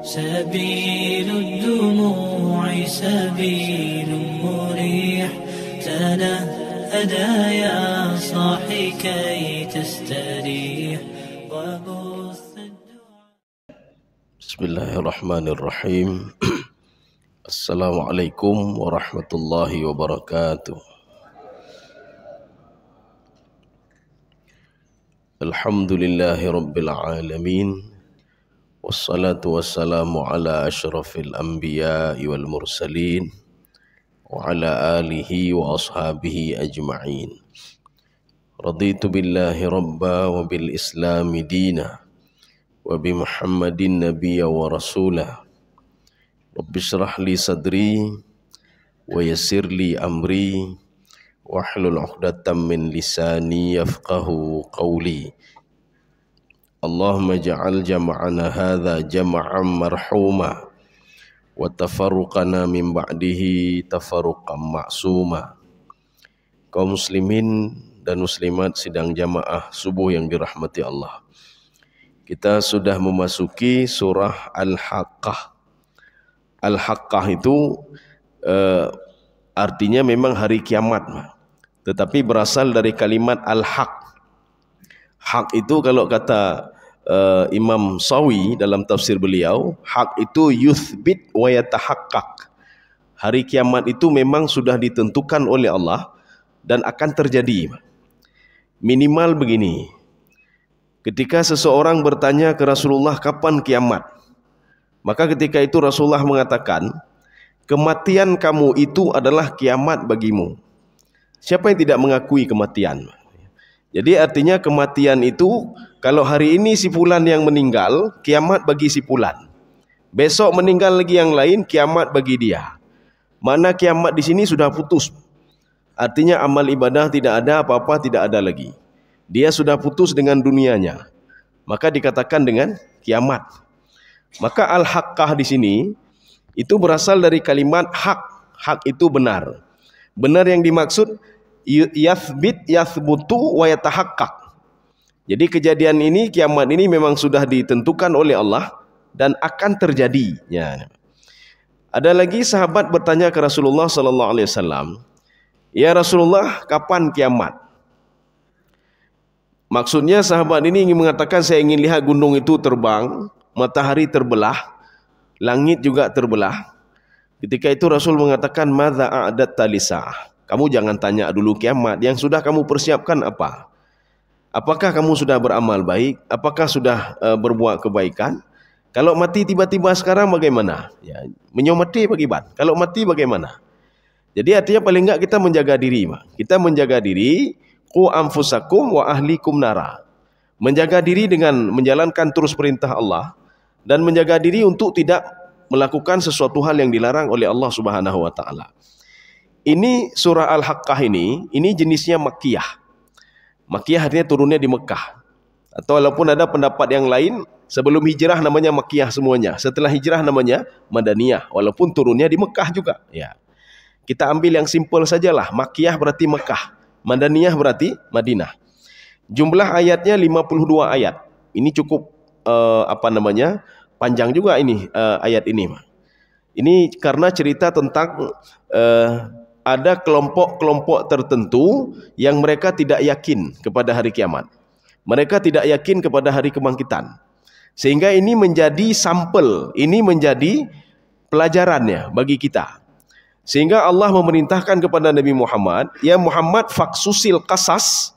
سبيل الدموع سبيل مريح تنهدى يا صاحي كي تستريح وبث بسم الله الرحمن الرحيم. السلام عليكم ورحمة الله وبركاته. الحمد لله رب العالمين والصلاة والسلام على أشرف الأنبياء والمرسلين وعلى آله وأصحابه أجمعين. رضيت بالله ربا وبالإسلام دينا وبمحمد نبيا ورسولا. رب اشرح لي صدري ويسر لي أمري واحلل عقدة من لساني يفقه قولي. اللهم اجعل جمعنا هذا جمعا مرحوما وتفرقنا من بعده تفرقا معصوما. Kaum muslimin dan muslimat sidang jamaah subuh yang dirahmati Allah. Kita sudah memasuki surah Al-Haqqah. Al-Haqqah itu artinya memang hari kiamat, tetapi berasal dari kalimat Al-Haq. Hak itu kalau kata Imam Sawi dalam tafsir beliau, hak itu yuthbit wa yatahaqqaq. Hari kiamat itu memang sudah ditentukan oleh Allah dan akan terjadi. Minimal begini, ketika seseorang bertanya ke Rasulullah kapan kiamat, maka ketika itu Rasulullah mengatakan, kematian kamu itu adalah kiamat bagimu. Siapa yang tidak mengakui kematian? Jadi artinya kematian itu, kalau hari ini si fulan yang meninggal, kiamat bagi si fulan. Besok meninggal lagi yang lain, kiamat bagi dia. Mana kiamat di sini sudah putus. Artinya amal ibadah tidak ada, apa-apa tidak ada lagi. Dia sudah putus dengan dunianya. Maka dikatakan dengan kiamat. Maka al-haqqah di sini itu berasal dari kalimat hak. Hak itu benar. Benar yang dimaksud yathbit, yathbutu wa yatahaqqaq. Jadi kejadian ini, kiamat ini memang sudah ditentukan oleh Allah dan akan terjadi. Ya. Ada lagi sahabat bertanya ke Rasulullah sallallahu alaihi wasallam, "Ya Rasulullah, kapan kiamat?" Maksudnya sahabat ini ingin mengatakan, saya ingin lihat gunung itu terbang, matahari terbelah, langit juga terbelah. Ketika itu Rasul mengatakan, "Madza a'datta lisa'ah?" Kamu jangan tanya dulu kiamat, yang sudah kamu persiapkan apa? Apakah kamu sudah beramal baik? Apakah sudah berbuat kebaikan? Kalau mati tiba-tiba sekarang bagaimana? Ya, menyomati bagaimana? Kalau mati bagaimana? Jadi artinya paling enggak kita menjaga diri. Kita menjaga diri, qu anfusakum wa ahlikum nara. Menjaga diri dengan menjalankan terus perintah Allah dan menjaga diri untuk tidak melakukan sesuatu hal yang dilarang oleh Allah Subhanahu wa taala. Ini surah Al-Haqqah ini jenisnya Makkiyah. Makkiyah artinya turunnya di Mekah. Atau walaupun ada pendapat yang lain, sebelum hijrah namanya Makkiyah semuanya. Setelah hijrah namanya Madaniyah. Walaupun turunnya di Mekah juga. Ya. Kita ambil yang simpel sajalah. Makkiyah berarti Mekah. Madaniyah berarti Madinah. Jumlah ayatnya 52 ayat. Ini cukup panjang juga ini ayat ini. Ini karena cerita tentang ada kelompok-kelompok tertentu yang mereka tidak yakin kepada hari kiamat. Mereka tidak yakin kepada hari kebangkitan. Sehingga ini menjadi sampel, ini menjadi pelajarannya bagi kita. Sehingga Allah memerintahkan kepada Nabi Muhammad, "Ya Muhammad, faksusil qasas."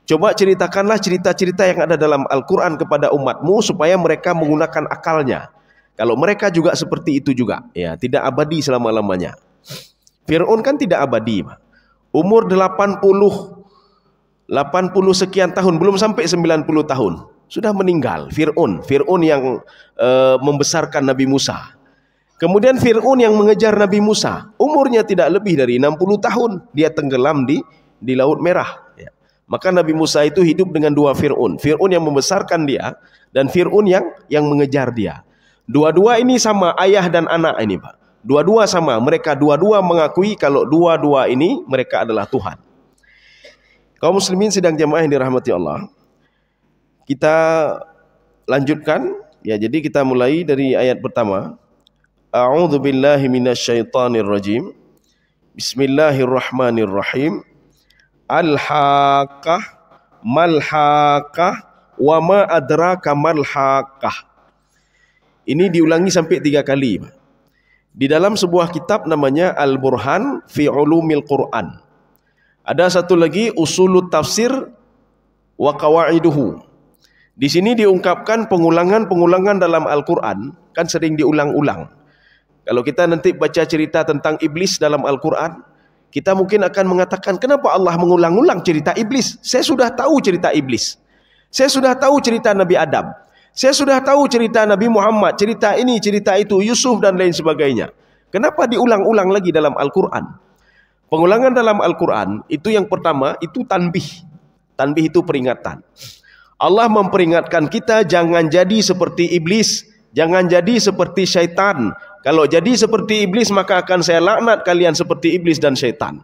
Coba ceritakanlah cerita-cerita yang ada dalam Al-Quran kepada umatmu supaya mereka menggunakan akalnya. Kalau mereka juga seperti itu juga, ya, tidak abadi selama-lamanya. Fir'aun kan tidak abadi. Umur 80 sekian tahun, belum sampai 90 tahun. Sudah meninggal. Fir'aun yang membesarkan Nabi Musa. Kemudian Fir'aun yang mengejar Nabi Musa. Umurnya tidak lebih dari 60 tahun. Dia tenggelam di Laut Merah. Ya. Maka Nabi Musa itu hidup dengan dua Fir'aun. Fir'aun yang membesarkan dia dan Fir'aun yang mengejar dia. Dua-dua ini sama, ayah dan anak ini, Pak. Dua-dua sama, mereka dua-dua mengakui kalau dua-dua ini mereka adalah Tuhan. Kaum muslimin sidang jamaah yang dirahmati Allah, kita lanjutkan Ya, jadi kita mulai dari ayat pertama. A'udzu billahi minasyaitonir rajim. Bismillahirrahmanirrahim. Al-haqqah mal-haqqah wa ma adraka mal-haqqah. Ini diulangi sampai 3 kali. Di dalam sebuah kitab namanya Al-Burhan fi Ulumil Quran. Ada satu lagi Usulut Tafsir wa Qawaiduhu. Di sini diungkapkan pengulangan-pengulangan dalam Al-Quran, kan sering diulang-ulang. Kalau kita nanti baca cerita tentang iblis dalam Al-Quran, kita mungkin akan mengatakan, kenapa Allah mengulang-ulang cerita iblis? Saya sudah tahu cerita iblis. Saya sudah tahu cerita Nabi Adam. Saya sudah tahu cerita Nabi Muhammad, cerita ini, cerita itu, Yusuf dan lain sebagainya. Kenapa diulang-ulang lagi dalam Al-Quran? Pengulangan dalam Al-Quran, itu yang pertama, itu tanbih. Tanbih itu peringatan. Allah memperingatkan kita, jangan jadi seperti iblis, jangan jadi seperti syaitan. Kalau jadi seperti iblis, maka akan saya laknat kalian seperti iblis dan syaitan.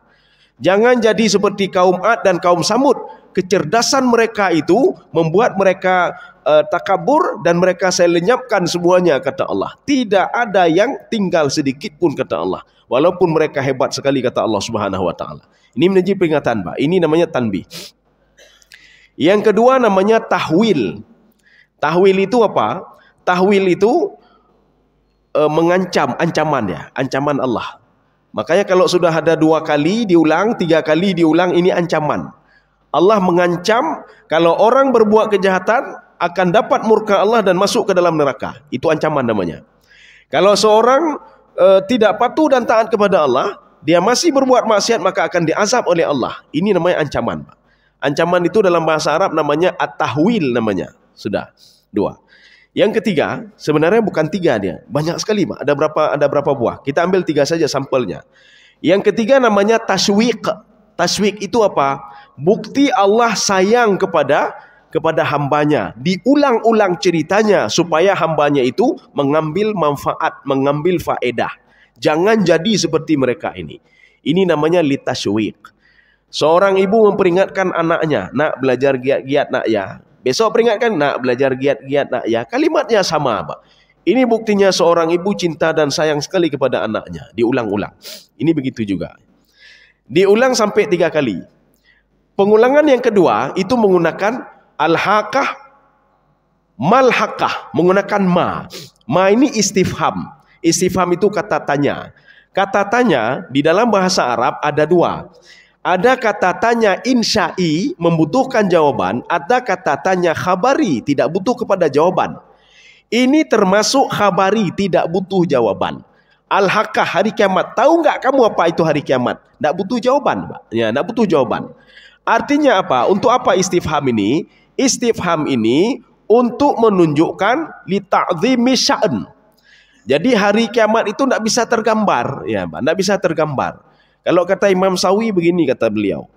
Jangan jadi seperti kaum Ad dan kaum Samud. Kecerdasan mereka itu membuat mereka takabur dan mereka saya lenyapkan semuanya, kata Allah. Tidak ada yang tinggal sedikit pun, kata Allah. Walaupun mereka hebat sekali, kata Allah Subhanahu wa taala. Ini menjadi peringatan, Pak. Ini namanya tanbih. Yang kedua namanya tahwil. Tahwil itu apa? Tahwil itu mengancam, ancaman ya, ancaman Allah. Makanya kalau sudah ada 2 kali diulang, 3 kali diulang, ini ancaman. Allah mengancam kalau orang berbuat kejahatan akan dapat murka Allah dan masuk ke dalam neraka. Itu ancaman namanya. Kalau seorang tidak patuh dan taat kepada Allah, dia masih berbuat maksiat, maka akan diazab oleh Allah. Ini namanya ancaman. Ancaman itu dalam bahasa Arab namanya at-tahwil namanya. Sudah 2. Yang ketiga, sebenarnya bukan 3 dia. Banyak sekali, Pak. Ada berapa buah? Kita ambil 3 saja sampelnya. Yang ketiga namanya taswiq. Taswiq itu apa? Bukti Allah sayang kepada hambanya. Diulang-ulang ceritanya supaya hambanya itu mengambil manfaat, mengambil faedah. Jangan jadi seperti mereka ini. Ini namanya litaswiq. Seorang ibu memperingatkan anaknya, nak belajar giat-giat nak ya. Besok peringatkan, nak belajar giat-giat nak ya. Kalimatnya sama, Pak. Ini buktinya seorang ibu cinta dan sayang sekali kepada anaknya. Diulang-ulang. Ini begitu juga. Diulang sampai 3 kali. Pengulangan yang kedua itu menggunakan al-haqqah mal-haqqah. Menggunakan ma. Ma ini istifham. Istifham itu kata tanya. Kata tanya di dalam bahasa Arab ada 2. Ada kata tanya insya'i, membutuhkan jawaban. Ada kata tanya khabari, tidak butuh kepada jawaban. Ini termasuk khabari, tidak butuh jawaban. Al-haqqah, hari kiamat. Tahu nggak kamu apa itu hari kiamat? Tidak butuh jawaban, Pak. Ya, tidak butuh jawaban. Artinya apa? Untuk apa istifham ini? Istifham ini untuk menunjukkan li ta'dhimi sya'n. Jadi hari kiamat itu tidak bisa tergambar, ya, Pak. Tidak bisa tergambar. Kalau kata Imam Sawi begini, kata beliau,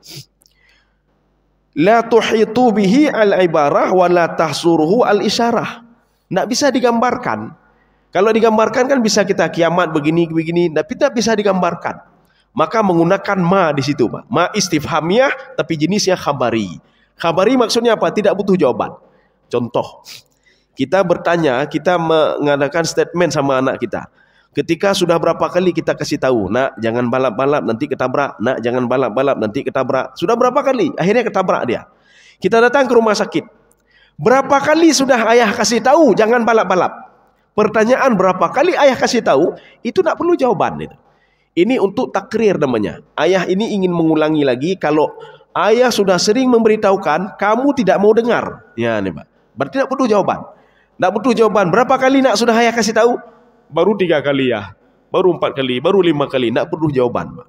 la tuhitu bihi al-ibarah wa la tahsuruhu al-isyarah. Tidak bisa digambarkan. Kalau digambarkan kan bisa kita kiamat begini-begini, tapi tidak bisa digambarkan. Maka menggunakan ma di situ, Pak. Ma istifhamiyah tapi jenisnya khabari. Khabari maksudnya apa? Tidak butuh jawaban. Contoh, kita bertanya, kita mengadakan statement sama anak kita. Ketika sudah berapa kali kita kasih tahu, nak jangan balap-balap nanti ketabrak, nak jangan balap-balap nanti ketabrak. Sudah berapa kali? Akhirnya ketabrak dia. Kita datang ke rumah sakit. Berapa kali sudah ayah kasih tahu jangan balap-balap? Pertanyaan berapa kali ayah kasih tahu, itu tak perlu jawaban itu. Ini untuk takrir namanya. Ayah ini ingin mengulangi lagi, kalau ayah sudah sering memberitahukan, kamu tidak mau dengar. Ya, nih, Pak. Berarti tak perlu jawaban. Tak butuh jawaban. Berapa kali nak sudah ayah kasih tahu? Baru 3 kali ya, baru 4 kali, baru 5 kali, tidak perlu jawaban, Pak.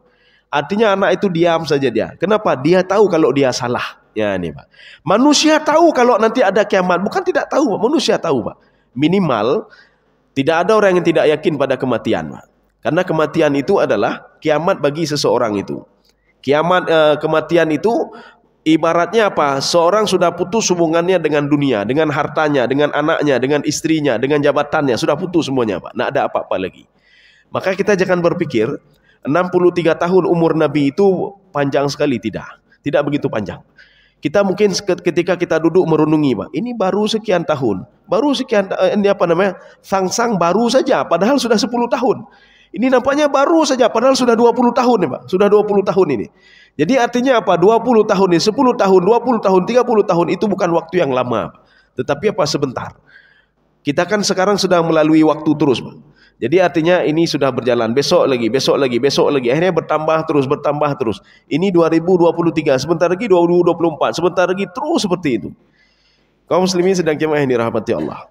Artinya anak itu diam saja dia. Kenapa? Dia tahu kalau dia salah. Ya, ini, Pak. Manusia tahu kalau nanti ada kiamat, bukan tidak tahu, Pak. Manusia tahu, Pak. Minimal tidak ada orang yang tidak yakin pada kematian, Pak. Karena kematian itu adalah kiamat bagi seseorang itu. Kematian itu ibaratnya apa? Seorang sudah putus hubungannya dengan dunia, dengan hartanya, dengan anaknya, dengan istrinya, dengan jabatannya. Sudah putus semuanya, Pak. Tidak ada apa-apa lagi. Maka kita jangan berpikir 63 tahun umur Nabi itu panjang sekali. Tidak begitu panjang. Kita mungkin ketika kita duduk merenungi, Pak, ini baru sekian tahun, baru sekian ini apa namanya, sang baru saja, padahal sudah 10 tahun. Ini nampaknya baru saja, padahal sudah 20 tahun nih, Pak, sudah 20 tahun ini. Jadi artinya apa? 20 tahun ini, 10 tahun, 20 tahun, 30 tahun itu bukan waktu yang lama, tetapi apa, sebentar. Kita kan sekarang sedang melalui waktu terus, Pak. Jadi artinya ini sudah berjalan, besok lagi, akhirnya bertambah terus. Ini 2023, sebentar lagi 2024, sebentar lagi terus seperti itu. Kaum muslimin sedang jemaah ini rahmati Allah.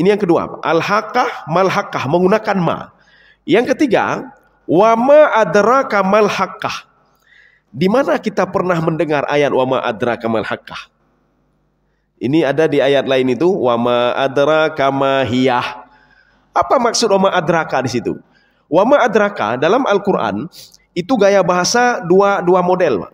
Ini yang kedua, al-haqqah mal-haqqah, menggunakan ma. Yang ketiga, wa ma adraka mal-haqqah. Di mana kita pernah mendengar ayat wa ma adraka mal-haqqah? Ini ada di ayat lain itu, wa ma adraka ma hiyah. Apa maksud wa ma adraka di situ? Wa ma adraka dalam Al-Qur'an itu gaya bahasa dua model.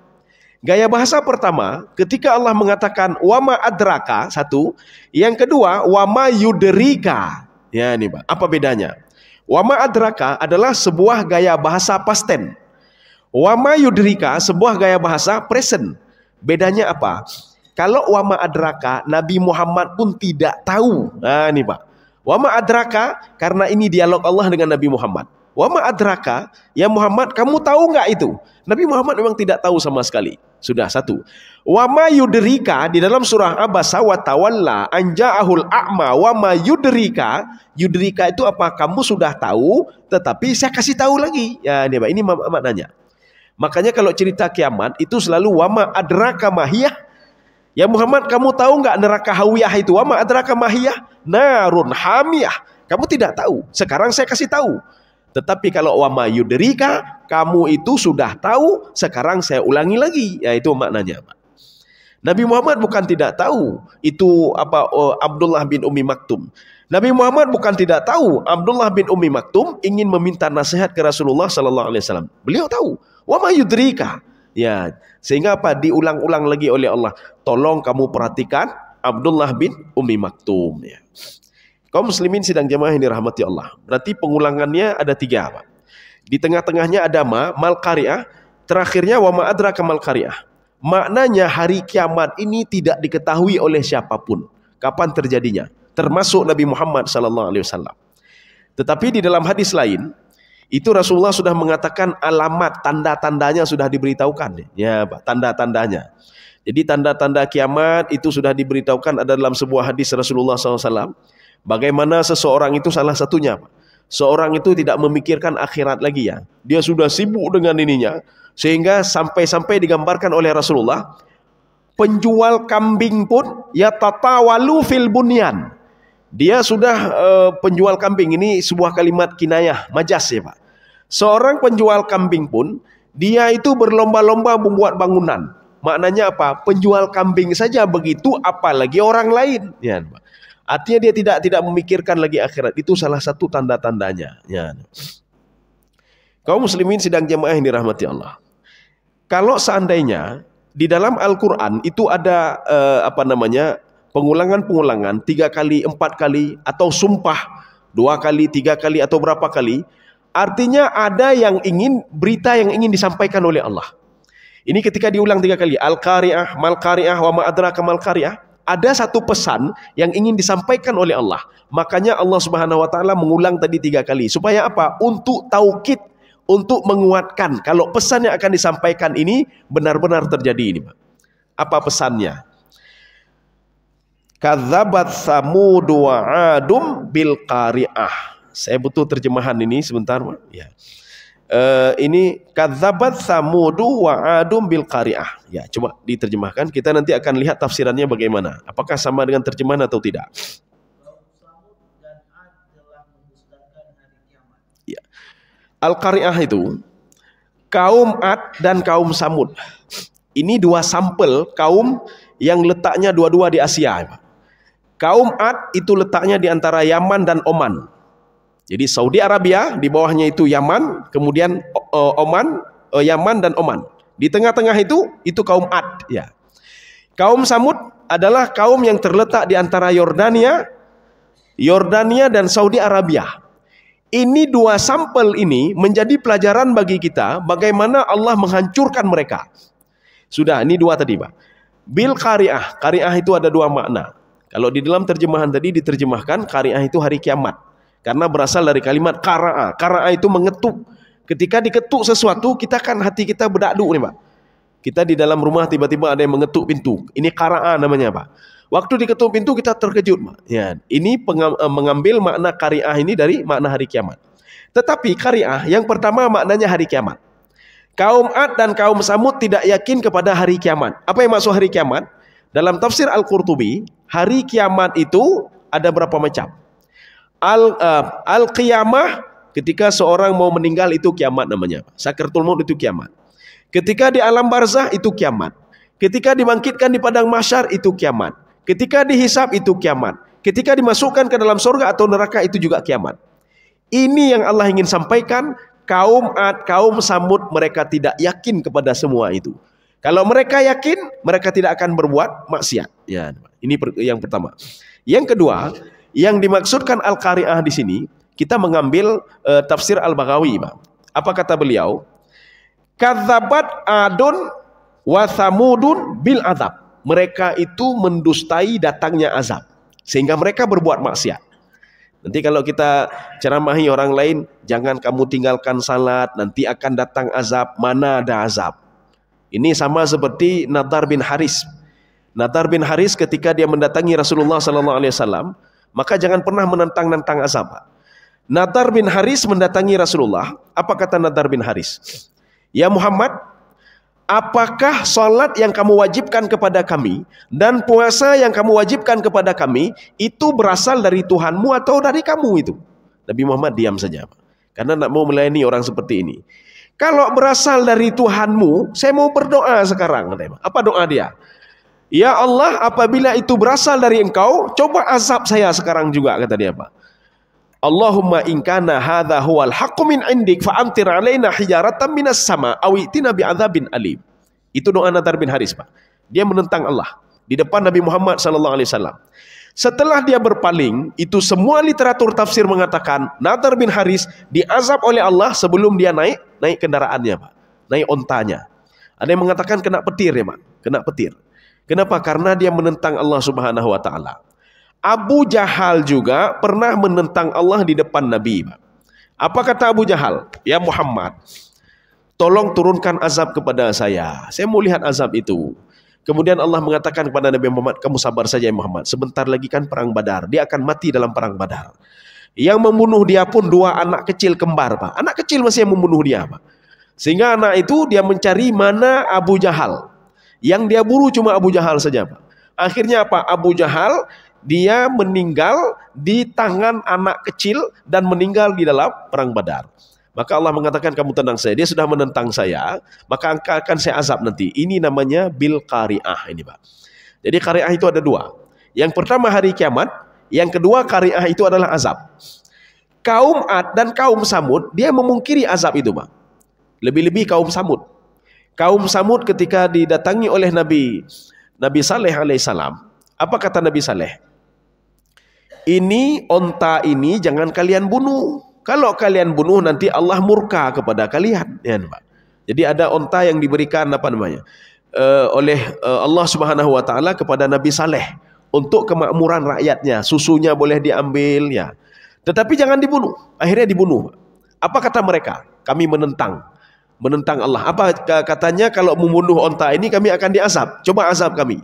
Gaya bahasa pertama, ketika Allah mengatakan wa ma adraka, satu. Yang kedua, wa ma yudrika. Ya ini, Pak. Apa bedanya? Wa ma adraka adalah sebuah gaya bahasa past tense. Wa ma yudrika sebuah gaya bahasa present. Bedanya apa? Kalau wa ma adraka, Nabi Muhammad pun tidak tahu. Nah ini, Pak. Wa ma adraka, karena ini dialog Allah dengan Nabi Muhammad. Wa ma adraka, ya Muhammad, kamu tahu nggak itu? Nabi Muhammad memang tidak tahu sama sekali. Sudah, satu. Wa ma yudrika, di dalam surah Abasa wa tawalla an ja'ahul a'ma wa ma yudrika. Yudrika itu apa? Kamu sudah tahu, tetapi saya kasih tahu lagi. Ya ini, Pak, ini maknanya. Makanya kalau cerita kiamat itu selalu wa ma adraka mahiyah. Ya Muhammad, kamu tahu nggak neraka hawiyah itu? Wa ma adraka mahiyah narun hamiyah. Kamu tidak tahu. Sekarang saya kasih tahu. Tetapi kalau wa ma yudrika, kamu itu sudah tahu, sekarang saya ulangi lagi. Ya itu maknanya, Pak. Nabi Muhammad bukan tidak tahu itu apa Abdullah bin Ummi Maktum. Nabi Muhammad bukan tidak tahu Abdullah bin Ummi Maktum ingin meminta nasihat ke Rasulullah sallallahu alaihi wasallam. Beliau tahu. Wa ma yudrika. Ya, sehingga apa? Diulang-ulang lagi oleh Allah. Tolong kamu perhatikan Abdullah bin Ummi Maktum. Ya. Kaum muslimin sidang jamaah ini rahmati Allah. Berarti pengulangannya ada 3, Pak. Di tengah-tengahnya ada mal qari'ah, terakhirnya wa ma adraka mal qari'ah. Maknanya hari kiamat ini tidak diketahui oleh siapapun kapan terjadinya, termasuk Nabi Muhammad sallallahu alaihi wasallam. Tetapi di dalam hadis lain itu Rasulullah sudah mengatakan alamat, tanda-tandanya sudah diberitahukan. Ya, Pak, tanda-tandanya. Jadi tanda-tanda kiamat itu sudah diberitahukan ada dalam sebuah hadis Rasulullah SAW. Bagaimana seseorang itu salah satunya, Pak. Seorang itu tidak memikirkan akhirat lagi ya. Dia sudah sibuk dengan ininya. Sehingga sampai-sampai digambarkan oleh Rasulullah. Penjual kambing pun ya tatawalu fil bunyan. Dia sudah penjual kambing, ini sebuah kalimat kinayah, majas ya Pak. Seorang penjual kambing pun, dia itu berlomba-lomba membuat bangunan. Maknanya apa? Penjual kambing saja begitu, apalagi orang lain. Ya, Pak. Artinya dia tidak memikirkan lagi akhirat. Itu salah satu tanda-tandanya. Ya. Kaum muslimin sidang jamaah yang dirahmati Allah. Kalau seandainya di dalam Al-Quran itu ada pengulangan-pengulangan 3 kali, 4 kali, atau sumpah 2 kali, 3 kali, atau berapa kali, artinya ada yang ingin, berita yang ingin disampaikan oleh Allah. Ini ketika diulang 3 kali, Al-Qari'ah, Mal-Qari'ah, wa ma adraka Mal-Qari'ah, ada satu pesan yang ingin disampaikan oleh Allah. Makanya Allah Subhanahu wa taala mengulang tadi 3 kali. Supaya apa? Untuk taukid, untuk menguatkan kalau pesan yang akan disampaikan ini benar-benar terjadi ini, Pak. Apa pesannya? Kadzabat Tsamud wa 'Adum bil qari'ah. Saya butuh terjemahan ini sebentar, Pak. Ya. Ini kadzabat Tsamud wa 'Adum bil qari'ah. Ya, coba diterjemahkan. Kita nanti akan lihat tafsirannya bagaimana. Apakah sama dengan terjemahan atau tidak? Ya. Al-Qari'ah itu kaum Ad dan kaum Samud. Ini 2 sampel kaum yang letaknya dua-dua di Asia, Pak. Kaum Ad itu letaknya di antara Yaman dan Oman. Jadi Saudi Arabia, di bawahnya itu Yaman, kemudian Oman, Yaman dan Oman. Di tengah-tengah itu kaum Ad. Ya. Kaum Samud adalah kaum yang terletak di antara Yordania dan Saudi Arabia. Ini 2 sampel ini menjadi pelajaran bagi kita bagaimana Allah menghancurkan mereka. Sudah, ini dua tadi Pak. Bil qari'ah. Qari'ah itu ada dua makna. Kalau di dalam terjemahan tadi diterjemahkan qari'ah itu hari kiamat. Karena berasal dari kalimat qara'a. Qara'a itu mengetuk. Ketika diketuk sesuatu, hati kita berdadu nih Pak. Kita di dalam rumah tiba-tiba ada yang mengetuk pintu. Ini qara'a namanya Pak. Waktu diketuk pintu kita terkejut Pak. Ya, ini mengambil makna qari'ah ini dari makna hari kiamat. Tetapi qari'ah yang pertama maknanya hari kiamat. Kaum Ad dan kaum Samud tidak yakin kepada hari kiamat. Apa yang maksud hari kiamat? Dalam tafsir Al-Qurtubi, hari kiamat itu ada berapa macam? Al-qiyamah, ketika seorang mau meninggal itu kiamat namanya. Sakratul maut itu kiamat. Ketika di alam barzah itu kiamat. Ketika dibangkitkan di padang mahsyar itu kiamat. Ketika dihisab itu kiamat. Ketika dimasukkan ke dalam surga atau neraka itu juga kiamat. Ini yang Allah ingin sampaikan. Kaum Ad, kaum Samud, mereka tidak yakin kepada semua itu. Kalau mereka yakin, mereka tidak akan berbuat maksiat. Ya, ini yang pertama. Yang kedua, yang dimaksudkan Al-Qari'ah di sini, kita mengambil tafsir Al-Baghawi. Apa kata beliau? Kadzabat Adun wa Samudun bil azab. Mereka itu mendustai datangnya azab, sehingga mereka berbuat maksiat. Nanti kalau kita ceramahi orang lain, jangan kamu tinggalkan salat, nanti akan datang azab. Mana ada azab? Ini sama seperti Nadar bin Haris. Nadar bin Haris ketika dia mendatangi Rasulullah SAW, maka jangan pernah menentang-nentang azab. Nadar bin Haris mendatangi Rasulullah. Apa kata Nadar bin Haris? Ya Muhammad, apakah salat yang kamu wajibkan kepada kami dan puasa yang kamu wajibkan kepada kami itu berasal dari Tuhanmu atau dari kamu itu? Nabi Muhammad diam saja, karena nak mau melayani orang seperti ini. Kalau berasal dari Tuhanmu, saya mau berdoa sekarang. Apa doa dia? Ya Allah, apabila itu berasal dari Engkau, coba azab saya sekarang juga, kata dia Pak. Allahumma in kana hadza huwal haqqu min indik fa amtir alaina hijaratan minas sama aw itina bi'adzabin alim. Itu doa Nadar bin Haris Pak. Dia menentang Allah di depan Nabi Muhammad sallallahu alaihi wasallam. Setelah dia berpaling, itu semua literatur tafsir mengatakan Nadar bin Haris diazab oleh Allah sebelum dia naik kendaraannya Pak. Naik ontanya. Ada yang mengatakan kena petir ya Pak. Kena petir. Kenapa? Karena dia menentang Allah Subhanahu wa taala. Abu Jahal juga pernah menentang Allah di depan Nabi. Apa kata Abu Jahal? Ya Muhammad, tolong turunkan azab kepada saya. Saya mau lihat azab itu. Kemudian Allah mengatakan kepada Nabi Muhammad, kamu sabar saja ya Muhammad. Sebentar lagi kan perang Badar. Dia akan mati dalam perang Badar. Yang membunuh dia pun dua anak kecil kembar Pak. Anak kecil masih yang membunuh dia Pak. Sehingga anak itu dia mencari mana Abu Jahal. Yang dia buru cuma Abu Jahal saja Pak. Akhirnya apa? Abu Jahal dia meninggal di tangan anak kecil dan meninggal di dalam perang Badar. Maka Allah mengatakan kamu tenang saya. Dia sudah menentang saya, maka akan saya azab nanti. Ini namanya bil qari'ah ini Pak. Jadi qari'ah itu ada dua. Yang pertama hari kiamat, yang kedua qari'ah itu adalah azab. Kaum Ad dan kaum Samud dia memungkiri azab itu Pak. Lebih-lebih kaum Samud. Kaum Samud ketika didatangi oleh Nabi Saleh alaihissalam, apa kata Nabi Saleh? Ini onta ini jangan kalian bunuh. Kalau kalian bunuh nanti Allah murka kepada kalian. Ya, Pak. Jadi ada onta yang diberikan oleh Allah Subhanahu wa taala kepada Nabi Saleh untuk kemakmuran rakyatnya. Susunya boleh diambil ya. Tetapi jangan dibunuh. Akhirnya dibunuh. Apa kata mereka? Kami menentang Allah. Apa katanya? Kalau membunuh onta ini kami akan diazab. Coba azab kami.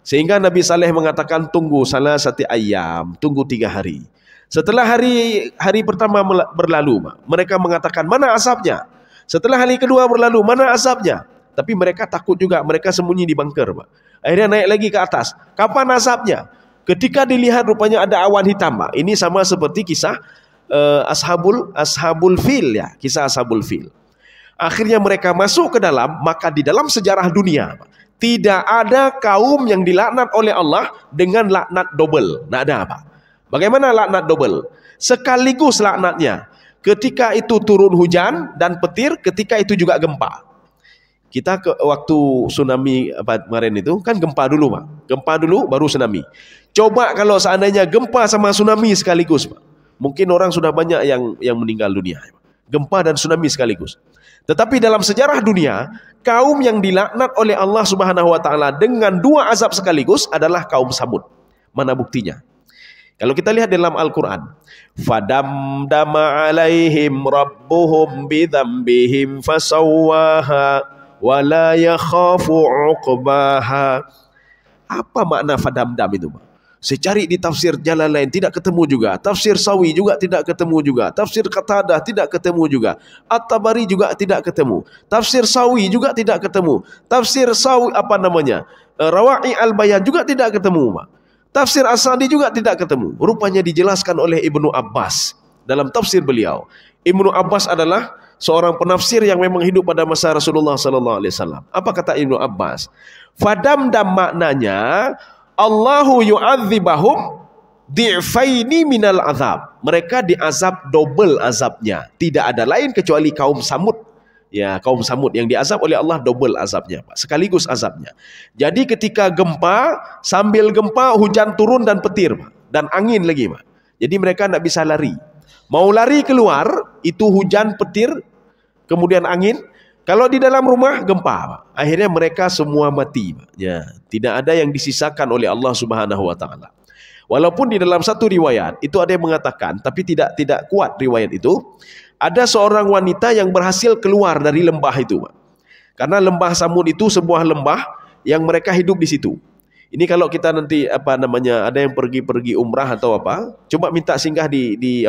Sehingga Nabi Saleh mengatakan tunggu salah satu ayam, tunggu 3 hari. Setelah hari pertama berlalu, mereka mengatakan mana azabnya? Setelah hari kedua berlalu, mana azabnya? Tapi mereka takut juga, mereka sembunyi di bunker. Akhirnya naik lagi ke atas. Kapan azabnya? Ketika dilihat rupanya ada awan hitam. Ini sama seperti kisah Ashabul Fil ya, kisah Ashabul Fil. Akhirnya mereka masuk ke dalam, maka di dalam sejarah dunia tidak ada kaum yang dilaknat oleh Allah dengan laknat double. Tidak ada apa. Bagaimana laknat double? Sekaligus laknatnya. Ketika itu turun hujan dan petir, ketika itu juga gempa. Kita waktu tsunami kemarin itu kan gempa dulu Pak. Gempa dulu baru tsunami. Coba kalau seandainya gempa sama tsunami sekaligus Pak. Mungkin orang sudah banyak yang meninggal dunia. Gempa dan tsunami sekaligus. Tetapi dalam sejarah dunia kaum yang dilaknat oleh Allah Subhanahu wa taala dengan dua azab sekaligus adalah kaum Samud. Mana buktinya? Kalau kita lihat dalam Al-Qur'an, fadamdama alaihim rabbuhum bidzambihim fasawwaha wala yakhafu 'uqbaha. Apa makna fadamdam itu? Saya cari di tafsir jalan lain tidak ketemu juga. Tafsir Sawi juga tidak ketemu juga. Tafsir Qatadah tidak ketemu juga. At-Tabari juga tidak ketemu. Tafsir Sawi juga tidak ketemu. Tafsir Sawi Rawa'i Al-Bayan juga tidak ketemu. Tafsir As-Sa'di juga tidak ketemu. Rupanya dijelaskan oleh Ibnu Abbas dalam tafsir beliau. Ibnu Abbas adalah seorang penafsir yang memang hidup pada masa Rasulullah SAW. Apa kata Ibnu Abbas? Fadamdam maknanya Allahu yu'adzibahum di'faini minal azab. Mereka diazab double azabnya. Tidak ada lain kecuali kaum Samud. Ya, kaum Samud yang diazab oleh Allah double azabnya, Pak. Sekaligus azabnya. Jadi ketika gempa, sambil gempa hujan turun dan petir, Pak. Dan angin lagi, Pak. Jadi mereka tidak bisa lari. Mau lari keluar, itu hujan, petir, kemudian angin. Kalau di dalam rumah gempa, Pak. Akhirnya mereka semua mati, Pak. Ya, tidak ada yang disisakan oleh Allah Subhanahu wa taala. Walaupun di dalam satu riwayat itu ada yang mengatakan, tapi tidak kuat riwayat itu, ada seorang wanita yang berhasil keluar dari lembah itu, Pak. Karena lembah Samud itu sebuah lembah yang mereka hidup di situ. Ini kalau kita nanti ada yang pergi umrah atau apa, coba minta singgah di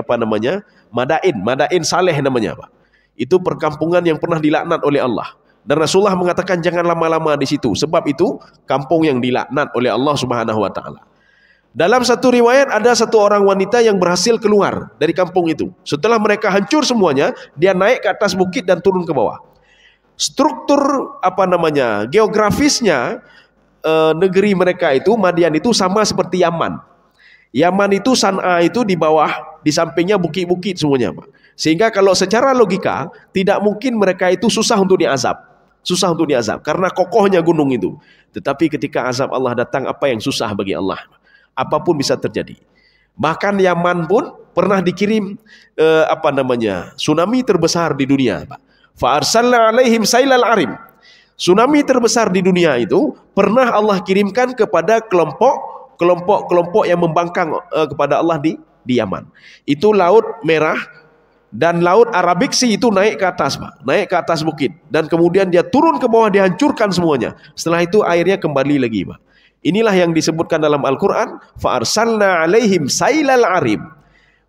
Madain Saleh namanya, Pak. Itu perkampungan yang pernah dilaknat oleh Allah. Dan Rasulullah mengatakan jangan lama-lama di situ. Sebab itu kampung yang dilaknat oleh Allah Subhanahu wa taala. Dalam satu riwayat ada satu orang wanita yang berhasil keluar dari kampung itu. Setelah mereka hancur semuanya, dia naik ke atas bukit dan turun ke bawah. Struktur geografisnya negeri mereka itu, Madian itu sama seperti Yaman. Yaman itu San'a itu di bawah, di sampingnya bukit-bukit semuanya, Pak. Sehingga kalau secara logika tidak mungkin mereka itu susah untuk diazab. Susah untuk diazab karena kokohnya gunung itu. Tetapi ketika azab Allah datang, apa yang susah bagi Allah? Apapun bisa terjadi. Bahkan Yaman pun pernah dikirim tsunami terbesar di dunia, Pak. Fa arsalna alaihim sailal arim. Tsunami terbesar di dunia itu pernah Allah kirimkan kepada kelompok yang membangkang kepada Allah di Yaman. Itu Laut Merah dan Laut Arabik Sea itu naik ke atas, Pak. Naik ke atas bukit. Dan kemudian dia turun ke bawah, dihancurkan semuanya. Setelah itu airnya kembali lagi, Pak. Inilah yang disebutkan dalam Al-Quran. Fa'arsalna alaihim sailal arim.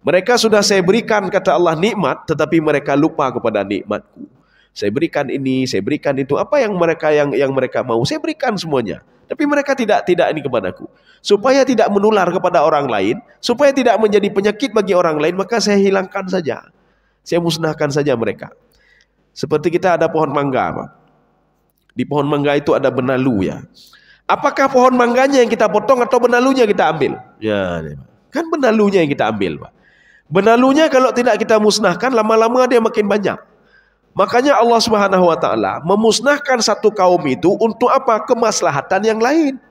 Mereka sudah saya berikan, kata Allah, nikmat, tetapi mereka lupa kepada nikmatku. Saya berikan ini, saya berikan itu. Apa yang mereka mau, saya berikan semuanya. Tapi mereka tidak ini kepadaku. Supaya tidak menular kepada orang lain, supaya tidak menjadi penyakit bagi orang lain, maka saya hilangkan saja. Saya musnahkan saja mereka. Seperti kita ada pohon mangga, Pak. Di pohon mangga itu ada benalu, ya. Apakah pohon mangganya yang kita potong atau benalunya kita ambil? Ya, kan benalunya yang kita ambil, Pak. Benalunya kalau tidak kita musnahkan, lama-lama dia makin banyak. Makanya Allah Subhanahu wa taala memusnahkan satu kaum itu untuk apa? Kemaslahatan yang lain.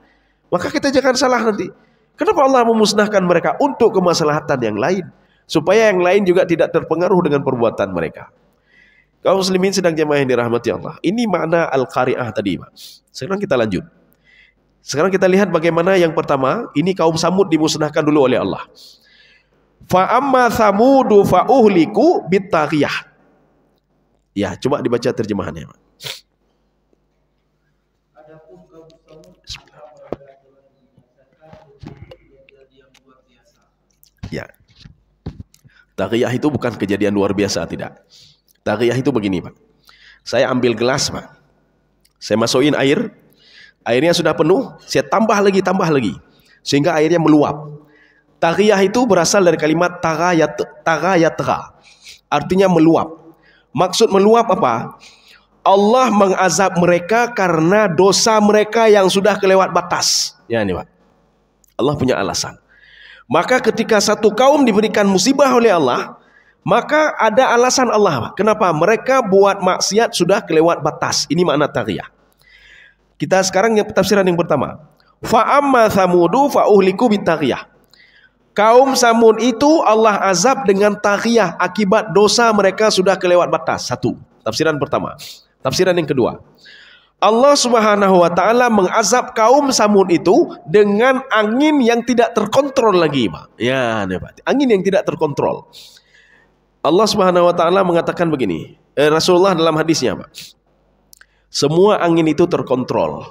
Maka kita jangan salah nanti. Kenapa Allah memusnahkan mereka? Untuk kemaslahatan yang lain. Supaya yang lain juga tidak terpengaruh dengan perbuatan mereka. Kaum muslimin sedang jemaah yang dirahmati Allah. Ini makna Al-Qari'ah tadi, Pak. Sekarang kita lanjut. Sekarang kita lihat bagaimana yang pertama, ini kaum Samud dimusnahkan dulu oleh Allah. Fa amma Samudu fa uhliku bitaghiyah. Ya, coba dibaca terjemahannya, Pak. Ya. Taghiyah itu bukan kejadian luar biasa, tidak. Taghiyah itu begini, Pak. Saya ambil gelas, Pak. Saya masukin air. Airnya sudah penuh, saya tambah lagi. Sehingga airnya meluap. Taghiyah itu berasal dari kalimat taghayatra. Artinya meluap. Maksud meluap apa? Allah mengazab mereka karena dosa mereka yang sudah kelewat batas. Ya, ini, Pak. Allah punya alasan. Maka ketika satu kaum diberikan musibah oleh Allah, maka ada alasan Allah. Kenapa? Mereka buat maksiat sudah kelewat batas. Ini makna taghiyah. Kita sekarang yang tafsiran yang pertama. Fa amma Samudu fa uhliku bitaghiyah. Kaum Samud itu Allah azab dengan taghiyah akibat dosa mereka sudah kelewat batas. Satu, tafsiran pertama. Tafsiran yang kedua. Allah Subhanahu wa taala mengazab kaum Samud itu dengan angin yang tidak terkontrol lagi, Pak. Ya, Pak. Angin yang tidak terkontrol. Allah Subhanahu wa taala mengatakan begini, Rasulullah dalam hadisnya, Pak. Semua angin itu terkontrol.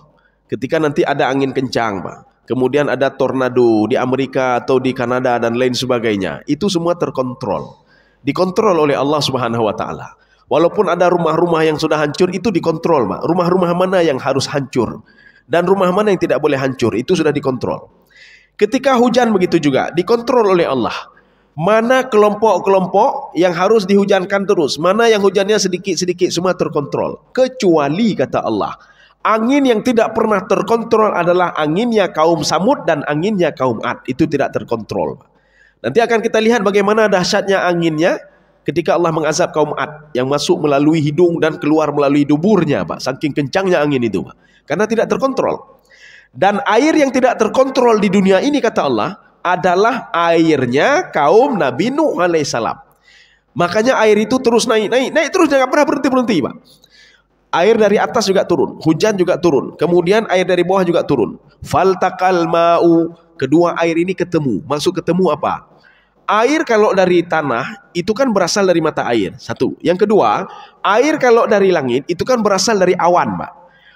Ketika nanti ada angin kencang, Pak. Kemudian ada tornado di Amerika atau di Kanada dan lain sebagainya. Itu semua terkontrol. Dikontrol oleh Allah Subhanahu wa taala. Walaupun ada rumah-rumah yang sudah hancur, itu dikontrol, Pak. Rumah-rumah mana yang harus hancur dan rumah mana yang tidak boleh hancur, itu sudah dikontrol. Ketika hujan begitu juga dikontrol oleh Allah. Mana kelompok-kelompok yang harus dihujankan terus, mana yang hujannya sedikit-sedikit, semua terkontrol. Kecuali kata Allah, angin yang tidak pernah terkontrol adalah anginnya kaum Samud dan anginnya kaum Ad. Itu tidak terkontrol. Nanti akan kita lihat bagaimana dahsyatnya anginnya ketika Allah mengazab kaum Ad yang masuk melalui hidung dan keluar melalui duburnya, Pak. Saking kencangnya angin itu, Pak. Karena tidak terkontrol. Dan air yang tidak terkontrol di dunia ini, kata Allah, adalah airnya kaum Nabi Nuh alaihissalam. Makanya air itu terus naik terus, jangan pernah berhenti, Pak. Air dari atas juga turun, hujan juga turun, kemudian air dari bawah juga turun. Faltaqal ma'u, kedua air ini ketemu. Maksud ketemu apa? Air kalau dari tanah itu kan berasal dari mata air. Satu. Yang kedua, air kalau dari langit itu kan berasal dari awan, Pak.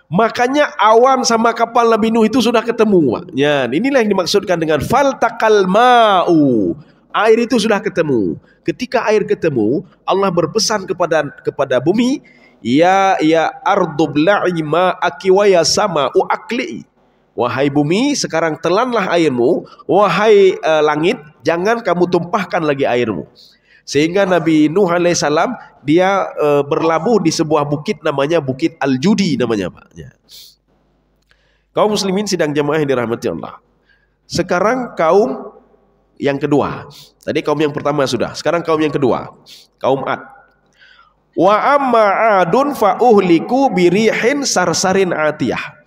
Makanya awan sama kapal Nabi Nuh itu sudah ketemu, Pak. Ya, inilah yang dimaksudkan dengan faltaqal ma'u. Air itu sudah ketemu. Ketika air ketemu, Allah berpesan kepada bumi, ya ardu bla'i ma'aki wa ya sama'u aqli'i. Wahai bumi, sekarang telanlah airmu. Wahai langit, jangan kamu tumpahkan lagi airmu. Sehingga Nabi Nuh alaihissalam dia berlabuh di sebuah bukit namanya Bukit Al-Judi namanya, Pak. Ya. Kaum muslimin sidang jamaah yang dirahmati Allah. Sekarang kaum yang kedua. Tadi kaum yang pertama sudah. Sekarang kaum yang kedua. Kaum Ad. Wa amma adun fa uhliku birihin sarsarin atiyah.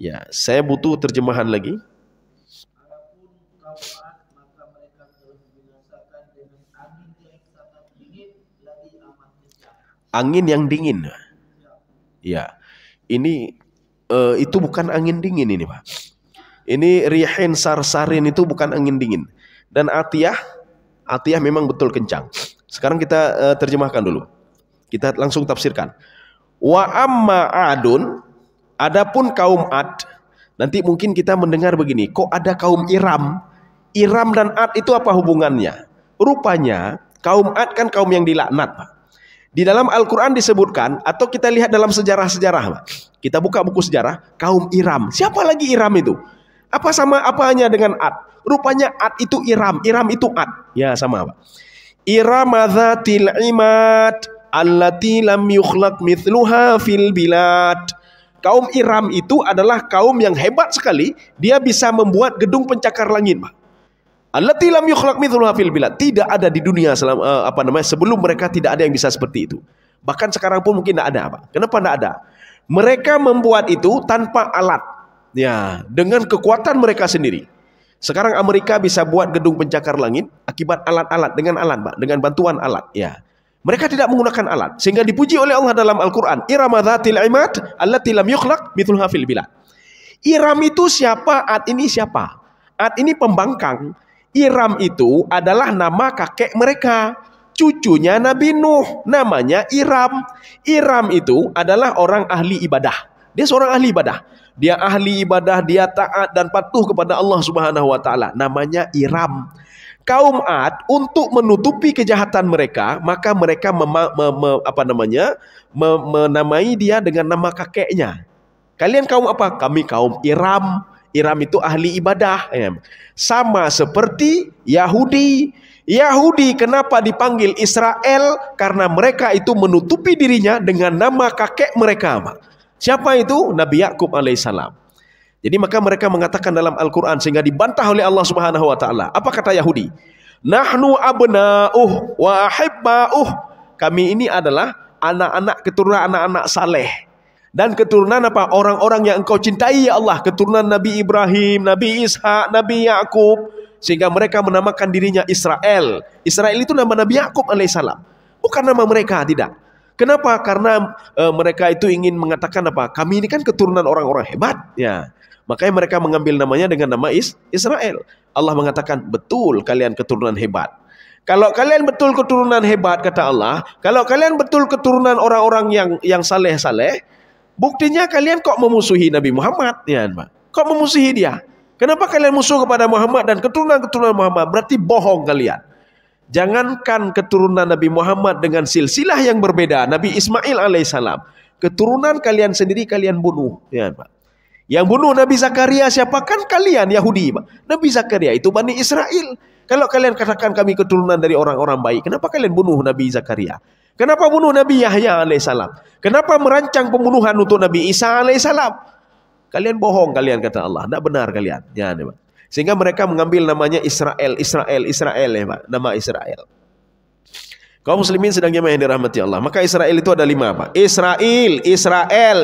Ya, saya butuh terjemahan lagi. Angin yang dingin. Ya, ini itu bukan angin dingin ini, Pak. Ini rihin sarsarin itu bukan angin dingin. Dan atiyah memang betul kencang. Sekarang kita terjemahkan dulu. Kita langsung tafsirkan. Wa amma adun, adapun kaum Ad, nanti mungkin kita mendengar begini, kok ada kaum Iram? Iram dan Ad itu apa hubungannya? Rupanya kaum Ad kan kaum yang dilaknat, Pak. Di dalam Al-Quran disebutkan, atau kita lihat dalam sejarah-sejarah, Pak. Kita buka buku sejarah, kaum Iram. Siapa lagi Iram itu? Apa sama apanya dengan Ad? Rupanya Ad itu Iram, Iram itu Ad. Ya sama, Pak. Iram dzatil imad allati lam yukhlaq mithluha fil bilad. Kaum Iram itu adalah kaum yang hebat sekali. Dia bisa membuat gedung pencakar langit, Pak. Allati lam yukhlaq mithluha fil bilad. Tidak ada di dunia sebelum mereka tidak ada yang bisa seperti itu. Bahkan sekarang pun mungkin tidak ada, Pak. Kenapa tidak ada? Mereka membuat itu tanpa alat. Ya, dengan kekuatan mereka sendiri. Sekarang Amerika bisa buat gedung pencakar langit akibat alat-alat, dengan alat, Pak, dengan bantuan alat. Ya. Mereka tidak menggunakan alat, sehingga dipuji oleh Allah dalam Al-Quran. Iram dzatil imad allati lam yukhlaq mithluha fil bilad. Iram itu siapa? Ad ini siapa? Ad ini pembangkang. Iram itu adalah nama kakek mereka, cucunya Nabi Nuh, namanya Iram. Iram itu adalah orang ahli ibadah. Dia seorang ahli ibadah. Dia ahli ibadah, dia taat dan patuh kepada Allah Subhanahu wa taala. Namanya Iram. Kaum Ad untuk menutupi kejahatan mereka, maka mereka menamai dia dengan nama kakeknya. Kalian kaum apa? Kami kaum Iram. Iram itu ahli ibadah. Sama seperti Yahudi. Yahudi kenapa dipanggil Israel? Karena mereka itu menutupi dirinya dengan nama kakek mereka. Siapa itu? Nabi Yakub alaihissalam. Jadi maka mereka mengatakan dalam Al-Quran, sehingga dibantah oleh Allah Subhanahu wa taala. Apa kata Yahudi? Nahnu abna'uh wa ahibba'uh. Kami ini adalah anak-anak keturunan anak-anak saleh. Dan keturunan apa? Orang-orang yang engkau cintai ya Allah. Keturunan Nabi Ibrahim, Nabi Ishak, Nabi Yakub. Sehingga mereka menamakan dirinya Israel. Israel itu nama Nabi Yakub alaihissalam. Bukan nama mereka, tidak. Kenapa? Karena mereka itu ingin mengatakan apa? Kami ini kan keturunan orang-orang hebat. Ya. Makanya mereka mengambil namanya dengan nama Israel. Allah mengatakan, betul kalian keturunan hebat. Kalau kalian betul keturunan hebat, kata Allah, kalau kalian betul keturunan orang-orang yang saleh-saleh, buktinya kalian kok memusuhi Nabi Muhammad? Ya, kok memusuhi dia? Kenapa kalian musuh kepada Muhammad dan keturunan-keturunan Muhammad? Berarti bohong kalian. Jangankan keturunan Nabi Muhammad dengan silsilah yang berbeda, Nabi Ismail alaihissalam, keturunan kalian sendiri kalian bunuh. Ya, Pak. Yang bunuh Nabi Zakaria siapa? Kan kalian Yahudi, Pak. Nabi Zakaria itu Bani Israel. Kalau kalian katakan kami keturunan dari orang-orang baik, kenapa kalian bunuh Nabi Zakaria? Kenapa bunuh Nabi Yahya alaihissalam? Kenapa merancang pembunuhan untuk Nabi Isa alaihissalam? Kalian bohong kalian, kata Allah. Tidak benar kalian. Ya, Pak. Sehingga mereka mengambil namanya Israel, ya, Pak. Nama Israel. Kaum muslimin sedang jemaah yang dirahmati Allah. Maka Israel itu ada 5, Pak. Israel,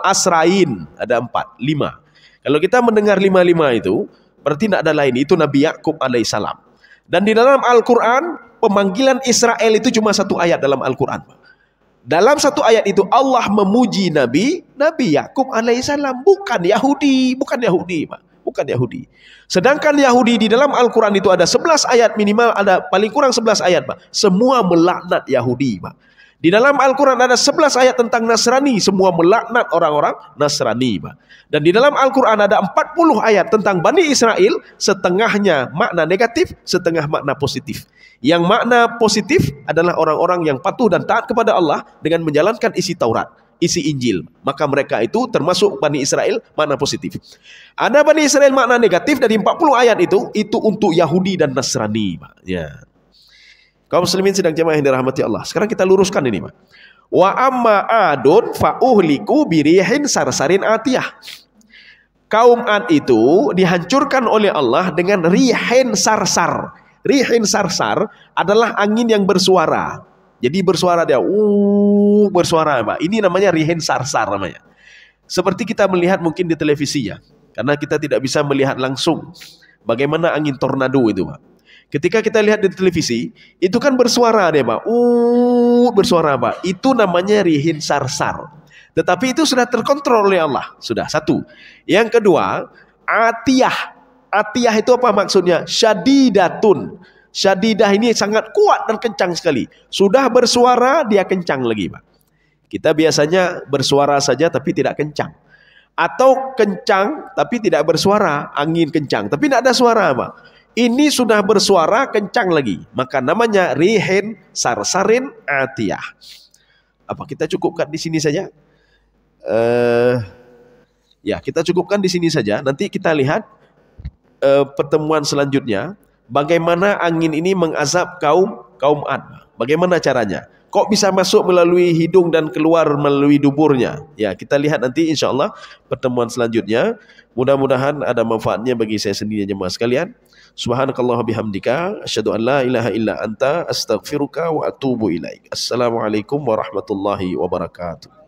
Asrain. Ada 4, 5. Kalau kita mendengar 5 itu, berarti tidak ada lain. Itu Nabi Yakub alaihissalam. Dan di dalam Al-Quran, pemanggilan Israel itu cuma 1 ayat dalam Al-Quran. Dalam 1 ayat itu Allah memuji Nabi Yakub alaihissalam. Bukan Yahudi, Pak. Bukan Yahudi. Sedangkan Yahudi di dalam Al-Quran itu ada 11 ayat minimal, ada paling kurang 11 ayat, Pak. Semua melaknat Yahudi, Pak. Di dalam Al-Quran ada 11 ayat tentang Nasrani, semua melaknat orang-orang Nasrani, Pak. Dan di dalam Al-Quran ada 40 ayat tentang Bani Israel, setengahnya makna negatif, setengah makna positif. Yang makna positif adalah orang-orang yang patuh dan taat kepada Allah dengan menjalankan isi Taurat, isi Injil. Maka mereka itu termasuk Bani Israel, makna positif. Ada Bani Israel makna negatif dari 40 ayat itu untuk Yahudi dan Nasrani, Pak. Ya. Kaum muslimin sedang jemaah yang dirahmati Allah. Sekarang kita luruskan ini, Pak. Wa amma adun fa uhliku birihin sarsarin atiyah. Kaum Ad itu dihancurkan oleh Allah dengan rihin sarsar. Rihin sarsar adalah angin yang bersuara. Jadi bersuara dia, bersuara, Pak. Ini namanya rihin sarsar namanya. Seperti kita melihat mungkin di televisi ya. Karena kita tidak bisa melihat langsung bagaimana angin tornado itu, Pak. Ketika kita lihat di televisi, itu kan bersuara dia, Pak. Bersuara, Pak. Itu namanya rihin sarsar. Tetapi itu sudah terkontrol oleh Allah. Sudah, 1. Yang kedua, atiyah. Atiyah itu apa maksudnya? Syadidatun. Syadidah ini sangat kuat dan kencang sekali. Sudah bersuara, dia kencang lagi, Pak. Kita biasanya bersuara saja tapi tidak kencang. Atau kencang tapi tidak bersuara, angin kencang. Tapi tidak ada suara, Pak. Ini sudah bersuara, kencang lagi. Maka namanya rihin sarsarin atiyah. Apa kita cukupkan di sini saja? Ya, kita cukupkan di sini saja. Nanti kita lihat pertemuan selanjutnya. Bagaimana angin ini mengazab kaum Ad. Bagaimana caranya? Kok bisa masuk melalui hidung dan keluar melalui duburnya? Ya, kita lihat nanti insyaAllah pertemuan selanjutnya. Mudah-mudahan ada manfaatnya bagi saya sendiri jemaah sekalian. Subhanakallah bihamdika asyhadu an la ilaha illa anta astaghfiruka wa atubu ilaik. Assalamualaikum warahmatullahi wabarakatuh.